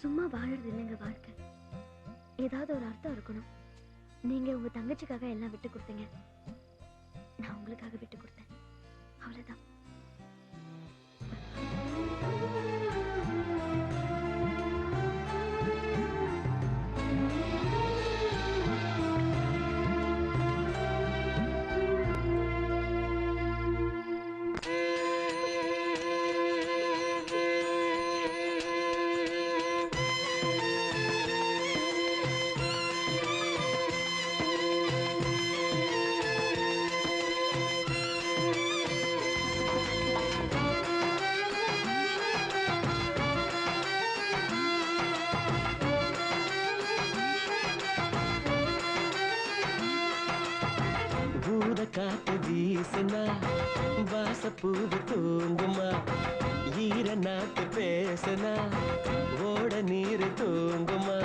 சும்மா வாழறது இல்லைங்க வாழ்க்கை. ஏதாவது ஒரு அர்த்தம் இருக்கணும். நீங்க உங்க தங்கச்சிக்காக எல்லாம் விட்டு கொடுத்தீங்க, நான் உங்களுக்காக விட்டு கொடுத்தேன், அவ்வளவுதான். காத்து வீசுனா வாசப்பூவு தூங்குமா, ஈர நாட்டு பேசுனா ஓட நீர் தூங்குமா.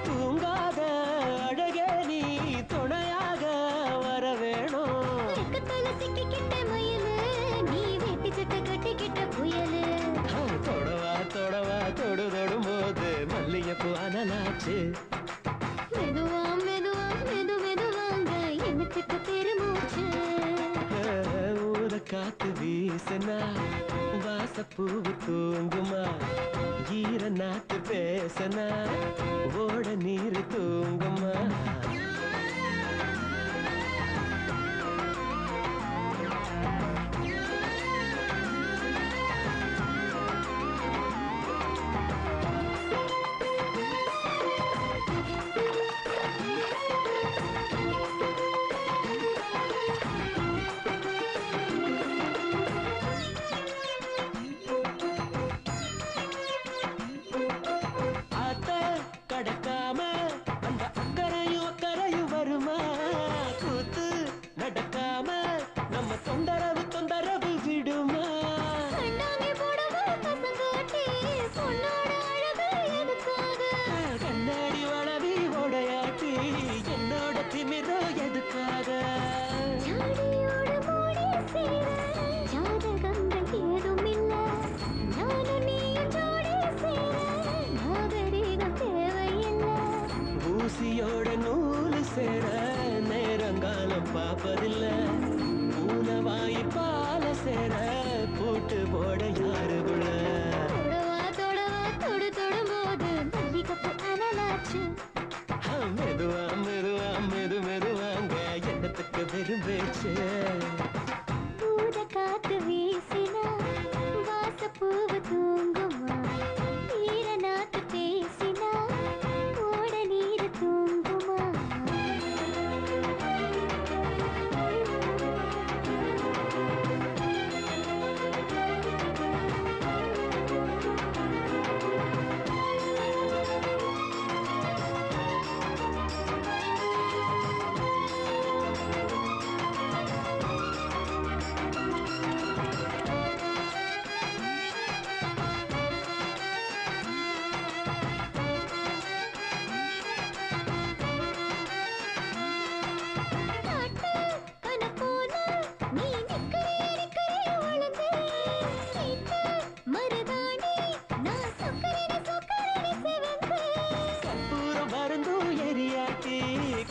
தூங்காத அழகே நீ துணையாக வர வேணும். தொடவா தொடவா தொடு தொடும் போது மல்லிகைப்பூ அனலாச்சு. மெதுவா மெதுவா மெது மெதுவாங்க எனக்கு பெருமூச்சு. ஊத காத்து வீசுனா வாசப்பூவு தூங்குமா, ஈர நாட்டு பேசனா ஓட நீர் தூங்குமா. கடக்காம அந்த அக்கறையும் அக்கறையும் வருமா, கூத்து நடக்காம நம்ம தொந்தரவு தொந்தரவு விடுமா. கண்ணாடி வளவி உடையாட்டி என்னோட திமிரோ எதுக்காக. ஊசியோட நூலு சேர நேரங்காலம் பாப்பதில்ல, ஊனவாயி பால சேர பூட்டு போட யாருக்குள்ள. மெதுவா மெதுவா மெது மெதுவாங்க எண்ணத்துக்கு வெறும் பேச்சு. காத்து வீசினா வாசப்பூவு தூங்குமா, ஈர நாட்டு பேசினா ஓட நீர் தூங்குமா.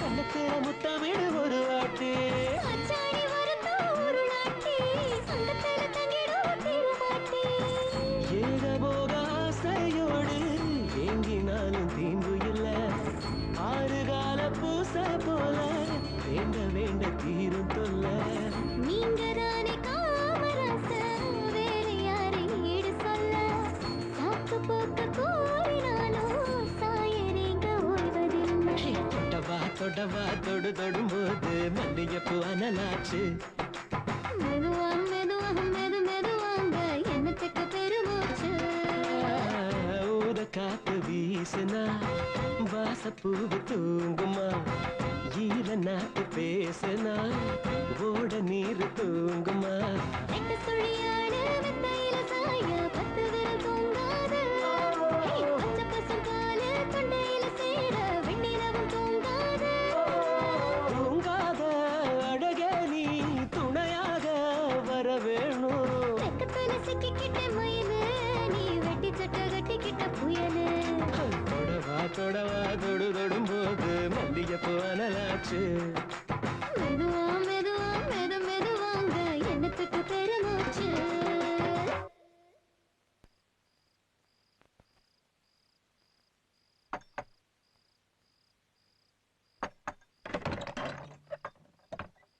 கண்ணத்துல முத்தமிடு ஒரு வாட்டி, ஏகபோக ஆசையோடு ஏங்கினாலும் தீங்கு இல்ல, ஆறு கால பூச போல வேண்ட வேண்ட தீரும் தொல்ல. நீங்க தானே காமராச வேற யாரை ஈடு சொல்ல, சாக்கு போக்கு கூறினாலும் சாயறீங்க ஓய்வதில்லை. தொட்டவா தொடவா தொடு தொடும்போது மல்லிகைப்பூ அனலாச்சு. மெதுவா மெதுவா மெது மெதுவாங்க எண்ணத்துக்கு பெருமூச்சு. ஊத காத்து வீசுனா வாசப்பூவு தூங்குமா, ஈர நாட்டு பேசுனா ஓட நீர் தூங்குமா. சிக்கிக்கிட்ட மயிலு நீ வெட்டி சட்ட கட்டிக்கிட்ட புயலு தொடவா தொடவா தொடு தொடும் போது மல்லிகைப்பூ அனலாச்சு மெதுவா மெதுவா மெதுவாங்க என்னத்துக்கு பெருமூச்சு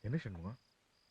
என்ன சண்முகம்